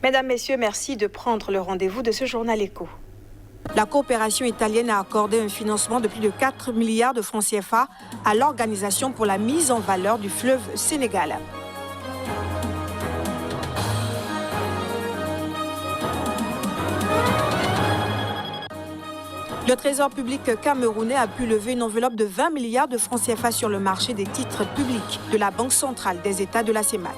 Mesdames, Messieurs, merci de prendre le rendez-vous de ce journal Écho. La coopération italienne a accordé un financement de plus de 4 milliards de francs CFA à l'Organisation pour la mise en valeur du fleuve Sénégal. Le Trésor public camerounais a pu lever une enveloppe de 20 milliards de francs CFA sur le marché des titres publics de la Banque centrale des États de la CEMAC.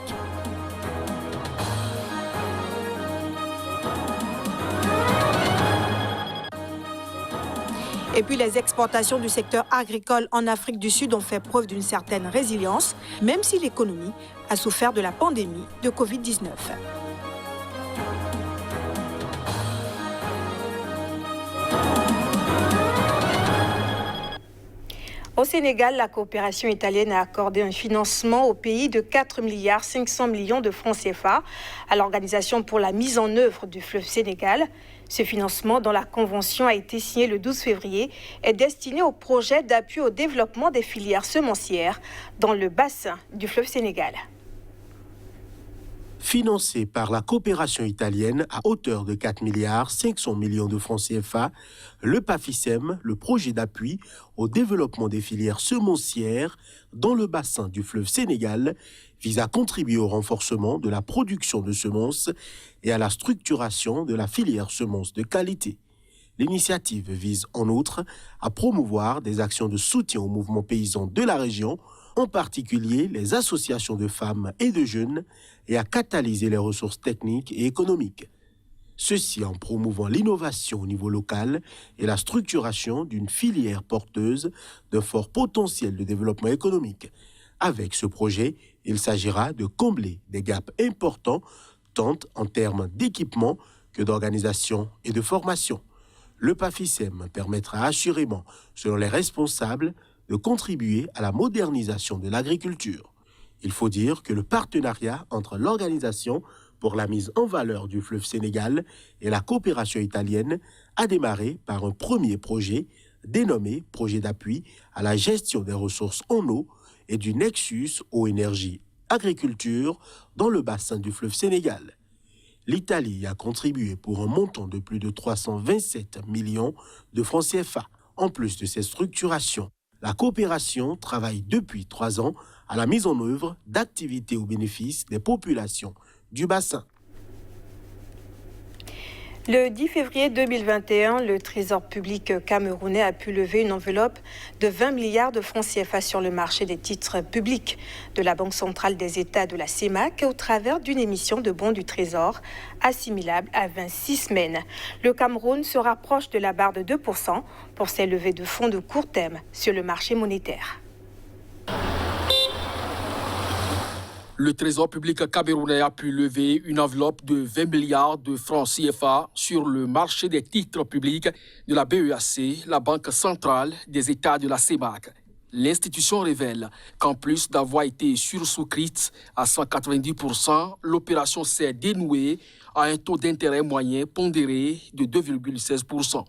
Et puis les exportations du secteur agricole en Afrique du Sud ont fait preuve d'une certaine résilience, même si l'économie a souffert de la pandémie de Covid-19. Au Sénégal, la coopération italienne a accordé un financement au pays de 4 milliards 500 millions de francs CFA à l'Organisation pour la mise en œuvre du fleuve Sénégal. Ce financement, dont la convention a été signée le 12 février, est destiné au projet d'appui au développement des filières semencières dans le bassin du fleuve Sénégal. Financé par la coopération italienne à hauteur de 4 milliards 500 millions de francs CFA, le PAFISEM, le projet d'appui au développement des filières semencières dans le bassin du fleuve Sénégal, vise à contribuer au renforcement de la production de semences et à la structuration de la filière semences de qualité. L'initiative vise en outre à promouvoir des actions de soutien aux mouvements paysans de la région, en particulier les associations de femmes et de jeunes, et à catalyser les ressources techniques et économiques. Ceci en promouvant l'innovation au niveau local et la structuration d'une filière porteuse d'un fort potentiel de développement économique. Avec ce projet, il s'agira de combler des gaps importants, tant en termes d'équipement que d'organisation et de formation. Le PAFISEM permettra assurément, selon les responsables, de contribuer à la modernisation de l'agriculture. Il faut dire que le partenariat entre l'Organisation pour la mise en valeur du fleuve Sénégal et la coopération italienne a démarré par un premier projet dénommé Projet d'appui à la gestion des ressources en eau et du Nexus eau énergie agriculture dans le bassin du fleuve Sénégal. L'Italie a contribué pour un montant de plus de 327 millions de francs CFA. En plus de ces structurations, la coopération travaille depuis 3 ans à la mise en œuvre d'activités au bénéfice des populations du bassin. Le 10 février 2021, le Trésor public camerounais a pu lever une enveloppe de 20 milliards de francs CFA sur le marché des titres publics de la Banque centrale des États de la CEMAC au travers d'une émission de bons du Trésor assimilable à 26 semaines. Le Cameroun se rapproche de la barre de 2% pour ses levées de fonds de court terme sur le marché monétaire. Le Trésor public camerounais a pu lever une enveloppe de 20 milliards de francs CFA sur le marché des titres publics de la BEAC, la Banque centrale des États de la CEMAC. L'institution révèle qu'en plus d'avoir été sursouscrite à 190%, l'opération s'est dénouée à un taux d'intérêt moyen pondéré de 2,16%.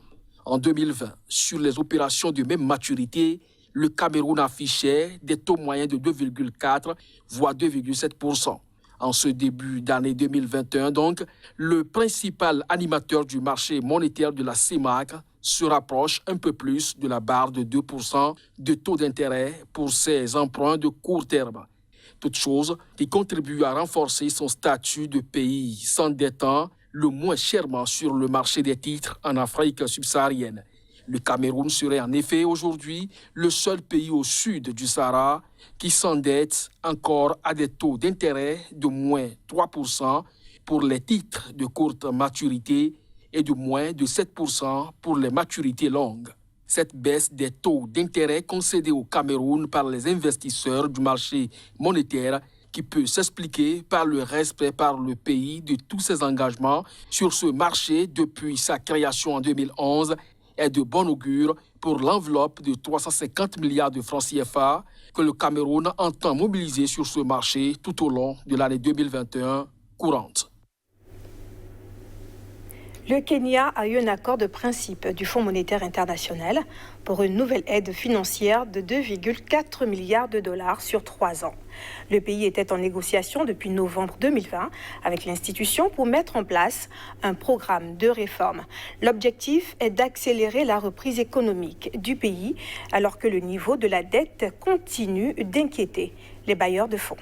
En 2020, sur les opérations de même maturité, le Cameroun affichait des taux moyens de 2,4 voire 2,7%. En ce début d'année 2021, donc, le principal animateur du marché monétaire de la CEMAC se rapproche un peu plus de la barre de 2% de taux d'intérêt pour ses emprunts de court terme. Toute chose qui contribue à renforcer son statut de pays s'endettant le moins chèrement sur le marché des titres en Afrique subsaharienne. Le Cameroun serait en effet aujourd'hui le seul pays au sud du Sahara qui s'endette encore à des taux d'intérêt de moins 3% pour les titres de courte maturité et de moins de 7% pour les maturités longues. Cette baisse des taux d'intérêt concédés au Cameroun par les investisseurs du marché monétaire qui peut s'expliquer par le respect par le pays de tous ses engagements sur ce marché depuis sa création en 2011 est de bon augure pour l'enveloppe de 350 milliards de francs CFA que le Cameroun entend mobiliser sur ce marché tout au long de l'année 2021 courante. Le Kenya a eu un accord de principe du Fonds monétaire international pour une nouvelle aide financière de 2,4 milliards de dollars sur 3 ans. Le pays était en négociation depuis novembre 2020 avec l'institution pour mettre en place un programme de réforme. L'objectif est d'accélérer la reprise économique du pays alors que le niveau de la dette continue d'inquiéter les bailleurs de fonds.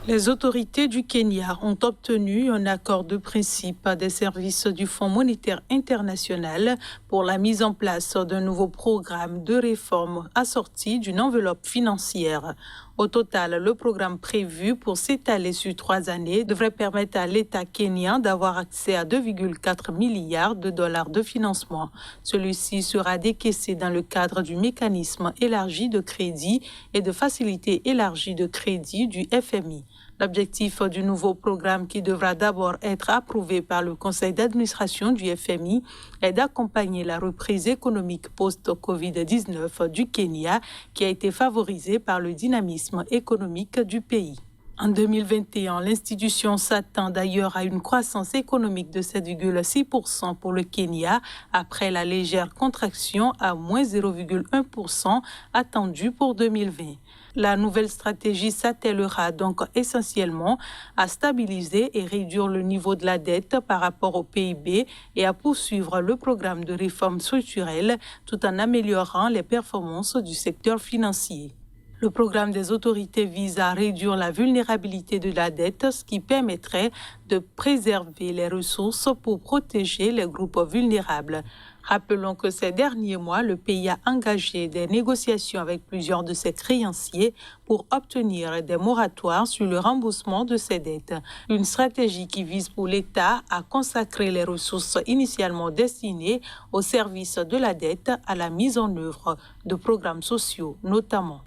Les autorités du Kenya ont obtenu un accord de principe des services du Fonds monétaire international pour la mise en place d'un nouveau programme de réforme assorti d'une enveloppe financière. Au total, le programme prévu pour s'étaler sur 3 années devrait permettre à l'État kenyan d'avoir accès à 2,4 milliards de dollars de financement. Celui-ci sera décaissé dans le cadre du mécanisme élargi de crédit et de facilité élargie de crédit du FMI. L'objectif du nouveau programme, qui devra d'abord être approuvé par le conseil d'administration du FMI, est d'accompagner la reprise économique post-Covid-19 du Kenya, qui a été favorisée par le dynamisme économique du pays. En 2021, l'institution s'attend d'ailleurs à une croissance économique de 7,6% pour le Kenya, après la légère contraction à moins 0,1% attendue pour 2020. La nouvelle stratégie s'attellera donc essentiellement à stabiliser et réduire le niveau de la dette par rapport au PIB et à poursuivre le programme de réforme structurelle tout en améliorant les performances du secteur financier. Le programme des autorités vise à réduire la vulnérabilité de la dette, ce qui permettrait de préserver les ressources pour protéger les groupes vulnérables. Rappelons que ces derniers mois, le pays a engagé des négociations avec plusieurs de ses créanciers pour obtenir des moratoires sur le remboursement de ses dettes. Une stratégie qui vise pour l'État à consacrer les ressources initialement destinées au service de la dette à la mise en œuvre de programmes sociaux notamment.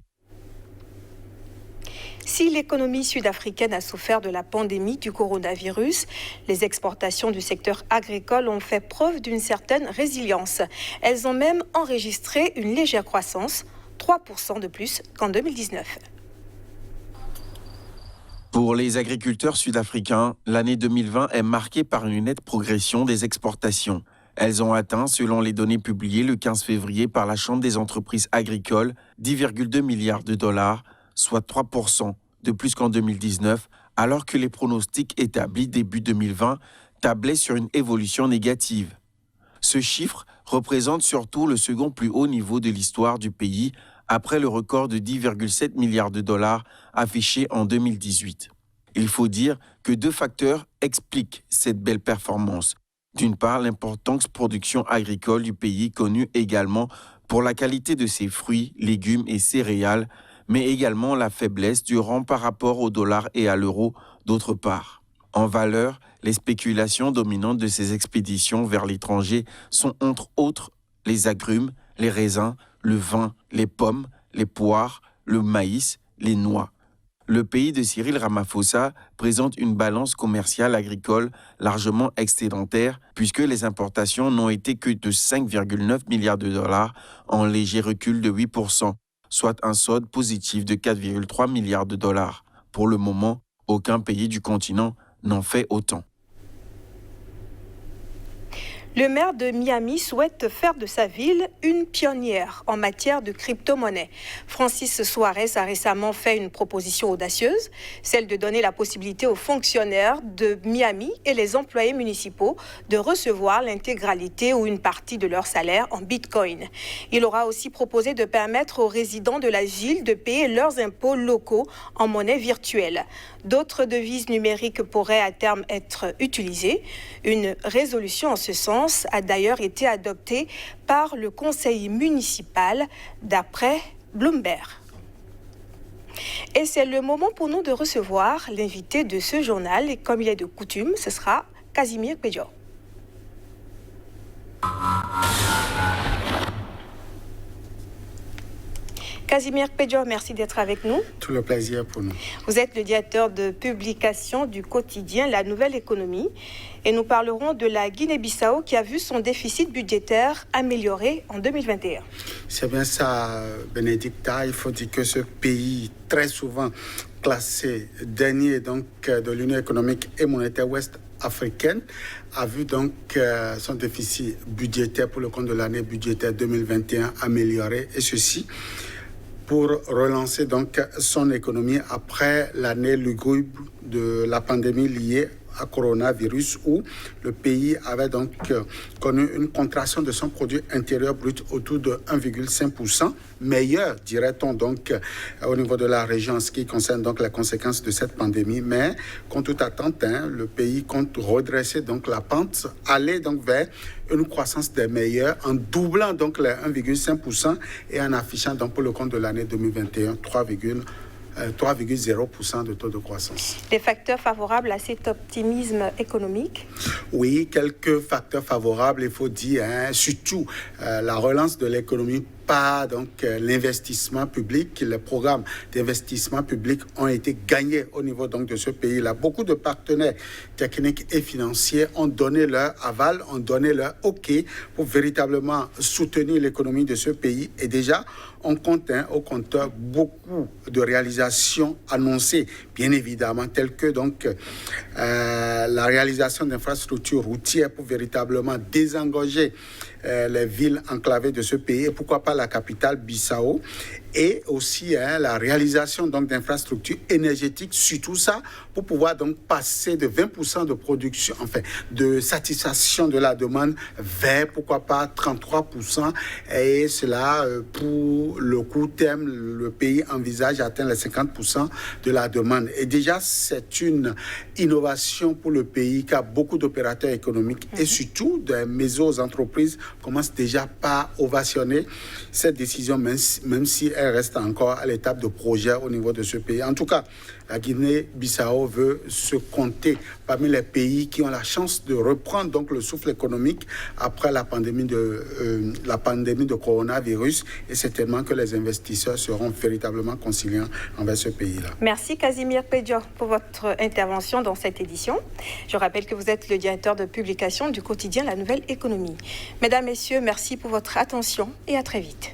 Si l'économie sud-africaine a souffert de la pandémie du coronavirus, les exportations du secteur agricole ont fait preuve d'une certaine résilience. Elles ont même enregistré une légère croissance, 3% de plus qu'en 2019. Pour les agriculteurs sud-africains, l'année 2020 est marquée par une nette progression des exportations. Elles ont atteint, selon les données publiées le 15 février par la Chambre des entreprises agricoles, 10,2 milliards de dollars, soit 3% de plus qu'en 2019, alors que les pronostics établis début 2020 tablaient sur une évolution négative. Ce chiffre représente surtout le second plus haut niveau de l'histoire du pays, après le record de 10,7 milliards de dollars affiché en 2018. Il faut dire que 2 facteurs expliquent cette belle performance. D'une part, l'importante production agricole du pays, connue également pour la qualité de ses fruits, légumes et céréales, mais également la faiblesse du rang par rapport au dollar et à l'euro d'autre part. En valeur, les spéculations dominantes de ces expéditions vers l'étranger sont entre autres les agrumes, les raisins, le vin, les pommes, les poires, le maïs, les noix. Le pays de Cyril Ramaphosa présente une balance commerciale agricole largement excédentaire puisque les importations n'ont été que de 5,9 milliards de dollars en léger recul de 8%. Soit un solde positif de 4,3 milliards de dollars. Pour le moment, aucun pays du continent n'en fait autant. Le maire de Miami souhaite faire de sa ville une pionnière en matière de crypto-monnaie. Francis Suarez a récemment fait une proposition audacieuse, celle de donner la possibilité aux fonctionnaires de Miami et les employés municipaux de recevoir l'intégralité ou une partie de leur salaire en Bitcoin. Il aura aussi proposé de permettre aux résidents de la ville de payer leurs impôts locaux en monnaie virtuelle. D'autres devises numériques pourraient à terme être utilisées. Une résolution en ce sens a d'ailleurs été adoptée par le conseil municipal d'après Bloomberg. Et c'est le moment pour nous de recevoir l'invité de ce journal. Et comme il est de coutume, ce sera Casimir Pédior. Casimir Pédior, merci d'être avec nous. Tout le plaisir pour nous. Vous êtes le directeur de publication du quotidien La Nouvelle Économie et nous parlerons de la Guinée-Bissau qui a vu son déficit budgétaire amélioré en 2021. C'est bien ça, Bénédicta. Il faut dire que ce pays, très souvent classé dernier donc, de l'Union économique et monétaire ouest africaine a vu donc son déficit budgétaire pour le compte de l'année budgétaire 2021 amélioré, et ceci pour relancer donc son économie après l'année lugubre de la pandémie liée à coronavirus, où le pays avait donc connu une contraction de son produit intérieur brut autour de 1,5%, meilleur, dirait-on, donc au niveau de la région en ce qui concerne donc les conséquences de cette pandémie. Mais contre toute attente, le pays compte redresser donc la pente, aller donc vers une croissance des meilleurs en doublant donc les 1,5% et en affichant donc pour le compte de l'année 2021 3,0% de taux de croissance. Des facteurs favorables à cet optimisme économique? Oui, quelques facteurs favorables, il faut dire, surtout la relance de l'économie par donc l'investissement public. Les programmes d'investissement public ont été gagnés au niveau donc de ce pays-là. Beaucoup de partenaires techniques et financiers ont donné leur aval, ont donné leur OK pour véritablement soutenir l'économie de ce pays. Et déjà, on compte au compteur beaucoup de réalisations annoncées, bien évidemment, telles que donc la réalisation d'infrastructures routières pour véritablement désengorger les villes enclavées de ce pays, et pourquoi pas la capitale Bissau, et aussi la réalisation donc d'infrastructures énergétiques, surtout ça, pour pouvoir donc passer de 20% de production, enfin de satisfaction de la demande vers pourquoi pas 33%, et cela pour le court terme, le pays envisage atteindre les 50% de la demande. Et déjà, c'est une innovation pour le pays, car beaucoup d'opérateurs économiques et surtout des méso-entreprises commencent déjà par ovationner cette décision, même si elle reste encore à l'étape de projet au niveau de ce pays. En tout cas, la Guinée-Bissau veut se compter parmi les pays qui ont la chance de reprendre donc le souffle économique après la pandémie de coronavirus, et certainement que les investisseurs seront véritablement conciliants envers ce pays-là. Merci Casimir Pédior pour votre intervention dans cette édition. Je rappelle que vous êtes le directeur de publication du quotidien La Nouvelle Économie. Mesdames, Messieurs, merci pour votre attention et à très vite.